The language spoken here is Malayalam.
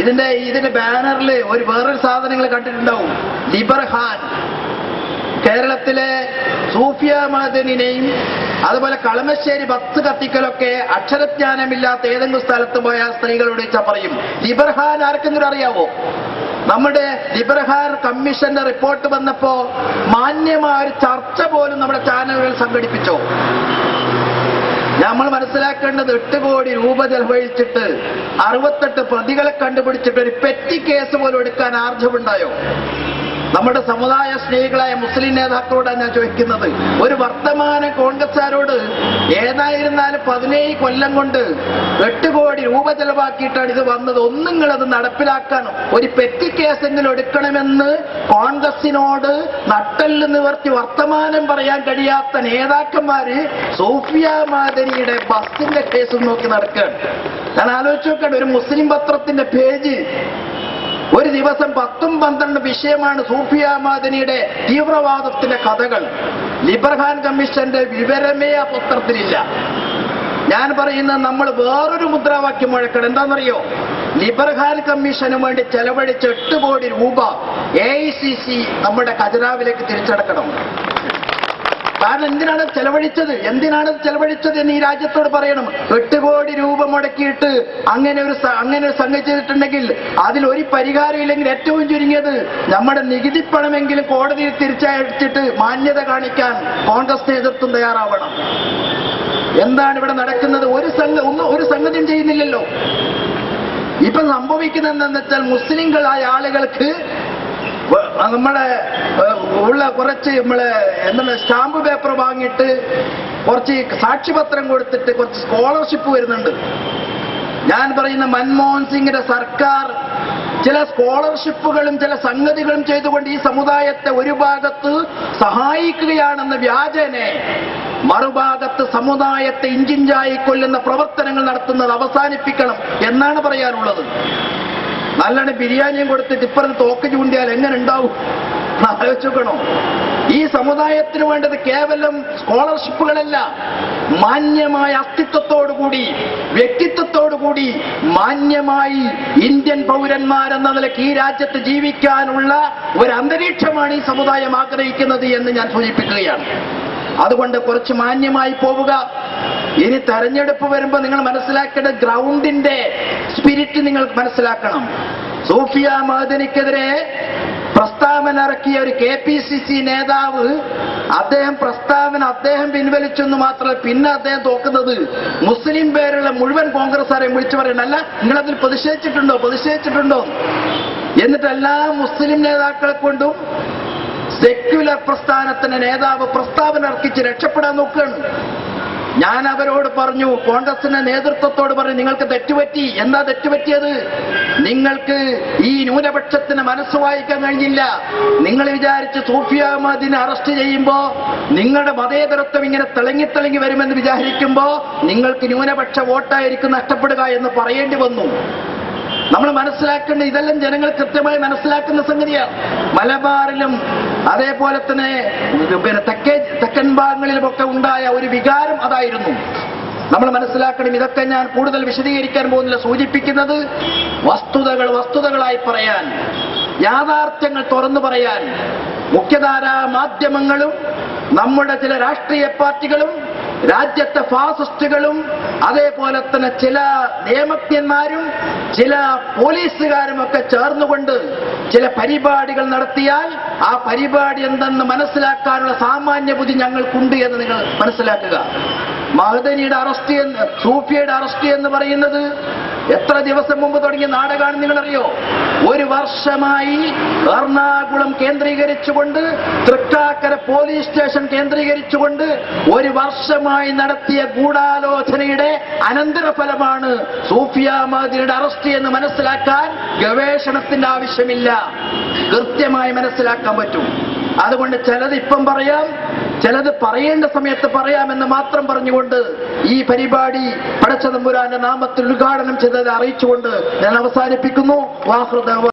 ഇതിന്റെ ബാനറിൽ വേറൊരു സാധനങ്ങൾ കണ്ടിട്ടുണ്ടാവും. ലിബർഹാൻ കേരളത്തിലെ സൂഫിയ മഅദനിനെയും അതുപോലെ കളമശ്ശേരി ബസ് കത്തിക്കലൊക്കെ അക്ഷരജ്ഞാനമില്ലാത്ത ഏതെങ്കിലും സ്ഥലത്ത് പോയ സ്ത്രീകളോട് ചോദിച്ചാൽ പറയും. ലിബർഹാൻ ആർക്കെങ്കിലും അറിയാവോ? നമ്മുടെ ലിബർഹാൻ കമ്മീഷന്റെ റിപ്പോർട്ട് വന്നപ്പോ മാന്യമായ ഒരു ചർച്ച പോലും നമ്മുടെ ചാനലുകൾ സംഘടിപ്പിച്ചോ? നമ്മൾ മനസ്സിലാക്കേണ്ടത് 8 കോടി രൂപ ചെലവഴിച്ചിട്ട് 68 പ്രതികളെ കണ്ടുപിടിച്ചിട്ട് ഒരു പെറ്റി കേസ് പോലും എടുക്കാൻ ആർജവുണ്ടായോ? നമ്മുടെ സമുദായ സ്നേഹികളായ മുസ്ലിം നേതാക്കളോടാണ് ഞാൻ ചോദിക്കുന്നത്. ഒരു വർത്തമാന കോൺഗ്രസ്സുകാരോട് ഏതായിരുന്നാലും 17 കൊല്ലം കൊണ്ട് 8 കോടി രൂപ ചെലവാക്കിയിട്ടാണ് ഇത് വന്നത്. ഒന്നുങ്ങളത് നടപ്പിലാക്കാൻ ഒരു പെറ്റി കേസെങ്കിലും എടുക്കണമെന്ന് കോൺഗ്രസിനോട് നട്ടെല്ല് നിവർത്തി വർത്തമാനം പറയാൻ കഴിയാത്ത നേതാക്കന്മാര് സൂഫിയ മഅദനിയുടെ ബസിന്റെ കേസ് നോക്കി നടക്കുകയാണ്. ഞാൻ ആലോചിച്ച് നോക്കട്ടെ, ഒരു മുസ്ലിം പത്രത്തിന്റെ പേജ് ഒരു ദിവസം 10-12 വിഷയമാണ് സൂഫിയ മഅദനിയുടെ തീവ്രവാദത്തിന്റെ കഥകൾ. ലിബർഹാൻ കമ്മീഷന്റെ വിവരമേ ആ പത്രത്തിലില്ല. ഞാൻ പറയുന്നത് നമ്മൾ വേറൊരു മുദ്രാവാക്യം മുഴക്കണം. എന്താണെന്നറിയോ? ലിബർഹാൻ കമ്മീഷന് വേണ്ടി ചെലവഴിച്ച 8 കോടി രൂപ AICC നമ്മുടെ ഖജനാവിലേക്ക് തിരിച്ചടക്കണം. കാരണം എന്തിനാണ് ചെലവഴിച്ചത് എന്ന് ഈ രാജ്യത്തോട് പറയണം. 8 കോടി രൂപ മുടക്കിയിട്ട് അങ്ങനെ ഒരു സംഗതി ചെയ്തിട്ടുണ്ടെങ്കിൽ അതിലൊരു പരിഹാരം ഇല്ലെങ്കിൽ ഏറ്റവും ചുരുങ്ങിയത് നമ്മുടെ നികുതി പണമെങ്കിലും കോടതിയിൽ തിരിച്ചയച്ചിട്ട് മാന്യത കാണിക്കാൻ കോൺഗ്രസ് നേതൃത്വം തയ്യാറാവണം. എന്താണ് ഇവിടെ നടക്കുന്നത്? ഒരു സംഗതിയും ചെയ്യുന്നില്ലല്ലോ. ഇപ്പൊ സംഭവിക്കുന്നത് എന്താണെന്ന് വെച്ചാൽ മുസ്ലിങ്ങളായ ആളുകൾക്ക് നമ്മളെ കുറച്ച് സ്റ്റാമ്പ് പേപ്പർ വാങ്ങിയിട്ട് കുറച്ച് സാക്ഷ്യപത്രം കൊടുത്തിട്ട് കുറച്ച് സ്കോളർഷിപ്പ് വരുന്നുണ്ട്. ഞാൻ പറയുന്ന മൻമോഹൻ സിംഗിന്റെ സർക്കാർ ചില സ്കോളർഷിപ്പുകളും ചില സംഗതികളും ചെയ്തുകൊണ്ട് ഈ സമുദായത്തെ ഒരു ഭാഗത്ത് സഹായിക്കുകയാണെന്ന വ്യാജേനെ മറുഭാഗത്ത് സമുദായത്തെ ഇഞ്ചിഞ്ചായി കൊല്ലുന്ന പ്രവർത്തനങ്ങൾ നടത്തുന്നത് അവസാനിപ്പിക്കണം എന്നാണ് പറയാനുള്ളത്. നല്ലോണം ബിരിയാണിയും കൊടുത്തിട്ട് ഇപ്പുറത്ത് തോക്ക് ചൂണ്ടിയാൽ എങ്ങനെ ഉണ്ടാവും? ആലോചിക്കണോ? ഈ സമുദായത്തിന് വേണ്ടത് കേവലം സ്കോളർഷിപ്പുകളല്ല, മാന്യമായ അസ്തിത്വത്തോടുകൂടി വ്യക്തിത്വത്തോടുകൂടി മാന്യമായി ഇന്ത്യൻ പൗരന്മാരെന്ന നിലയ്ക്ക് ഈ രാജ്യത്ത് ജീവിക്കാനുള്ള ഒരു അന്തരീക്ഷമാണ് ഈ സമുദായം ആഗ്രഹിക്കുന്നത് എന്ന് ഞാൻ സൂചിപ്പിക്കുകയാണ്. അതുകൊണ്ട് കുറച്ച് മാന്യമായി പോവുക. ഇനി തെരഞ്ഞെടുപ്പ് വരുമ്പോൾ നിങ്ങൾ മനസ്സിലാക്കേണ്ട ഗ്രൗണ്ടിന്റെ സ്പിരിറ്റ് നിങ്ങൾ മനസ്സിലാക്കണം. സൂഫിയ മഅദനിക്കെതിരെ പ്രസ്താവന ഇറക്കിയ ഒരു KPCC നേതാവ് അദ്ദേഹം പിൻവലിച്ചെന്ന് മാത്രമല്ല, പിന്നെ അദ്ദേഹം തോക്കുന്നത് മുസ്ലിം പേരുള്ള മുഴുവൻ കോൺഗ്രസ്സുകാരെയും വിളിച്ചു പറയണല്ല, നിങ്ങളതിൽ പ്രതിഷേധിച്ചിട്ടുണ്ടോ എന്നിട്ട് എല്ലാ മുസ്ലിം നേതാക്കളെ കൊണ്ടും സെക്യുലർ പ്രസ്ഥാനത്തിന്റെ നേതാവ് പ്രസ്താവന ഇറക്കിച്ച് രക്ഷപ്പെടാൻ നോക്കുകയാണ്. ഞാൻ അവരോട് പറഞ്ഞു, കോൺഗ്രസിന്റെ നേതൃത്വത്തോട് പറഞ്ഞു, നിങ്ങൾക്ക് തെറ്റുപറ്റി. എന്താ തെറ്റുപറ്റിയത്? നിങ്ങൾക്ക് ഈ ന്യൂനപക്ഷത്തിന് മനസ്സ് വായിക്കാൻ കഴിഞ്ഞില്ല. നിങ്ങൾ വിചാരിച്ച് സൂഫിയ മഅദനിനെ അറസ്റ്റ് ചെയ്യുമ്പോ നിങ്ങളുടെ മതേതരത്വം ഇങ്ങനെ തിളങ്ങി വരുമെന്ന് വിചാരിക്കുമ്പോ നിങ്ങൾക്ക് ന്യൂനപക്ഷ വോട്ടായിരിക്കും നഷ്ടപ്പെടുക എന്ന് പറയേണ്ടി വന്നു. നമ്മൾ മനസ്സിലാക്കേണ്ട ഇതെല്ലാം ജനങ്ങൾ കൃത്യമായി മനസ്സിലാക്കുന്ന സംഗതിയാണ്. മലബാറിലും അതേപോലെ തന്നെ തെക്കൻ ഭാഗങ്ങളിലുമൊക്കെ ഉണ്ടായ ഒരു വികാരം അതായിരുന്നു. നമ്മൾ മനസ്സിലാക്കണം. ഇതൊക്കെ ഞാൻ കൂടുതൽ വിശദീകരിക്കാൻ പോകുന്നില്ല. സൂചിപ്പിക്കുന്നത് വസ്തുതകളായി പറയാൻ, യാഥാർത്ഥ്യങ്ങൾ തുറന്നു പറയാൻ മുഖ്യധാരാ മാധ്യമങ്ങളും നമ്മുടെ ചില രാഷ്ട്രീയ പാർട്ടികളും രാജ്യത്തെ ഫാസിസ്റ്റുകളും അതേപോലെ തന്നെ ചില നിയമജ്ഞന്മാരും ചില പോലീസുകാരും ഒക്കെ ചേർന്നുകൊണ്ട് ചില പരിപാടികൾ നടത്തിയാൽ ആ പരിപാടി എന്തെന്ന് മനസ്സിലാക്കാനുള്ള സാമാന്യ ബുദ്ധി ഞങ്ങൾക്കുണ്ട് എന്ന് നിങ്ങൾ മനസ്സിലാക്കുക. മഅദനിയുടെ അറസ്റ്റ് സൂഫിയയുടെ അറസ്റ്റ് എന്ന് പറയുന്നത് എത്ര ദിവസം മുമ്പ് തുടങ്ങിയ നാടകമാണ് നിങ്ങളറിയോ? 1 വർഷമായി എറണാകുളം കേന്ദ്രീകരിച്ചുകൊണ്ട്, തൃക്കാക്കര പോലീസ് സ്റ്റേഷൻ കേന്ദ്രീകരിച്ചുകൊണ്ട് 1 വർഷമായി നടത്തിയ ഗൂഢാലോചനയുടെ അനന്തരഫലമാണ് സൂഫിയ മഅദനിയുടെ അറസ്റ്റ് എന്ന് മനസ്സിലാക്കാൻ ഗവേഷണത്തിന്റെ ആവശ്യമില്ല, കൃത്യമായി മനസ്സിലാക്കാൻ പറ്റും. അതുകൊണ്ട് ചിലത് ഇപ്പം പറയാം, ചിലത് പറയേണ്ട സമയത്ത് പറയാമെന്ന് മാത്രം പറഞ്ഞുകൊണ്ട് ഈ പരിപാടി പടച്ചതമ്പുരാന്റെ നാമത്തിൽ ഉദ്ഘാടനം ചെയ്തത് അറിയിച്ചുകൊണ്ട് ഞാൻ അവസാനിപ്പിക്കുന്നു.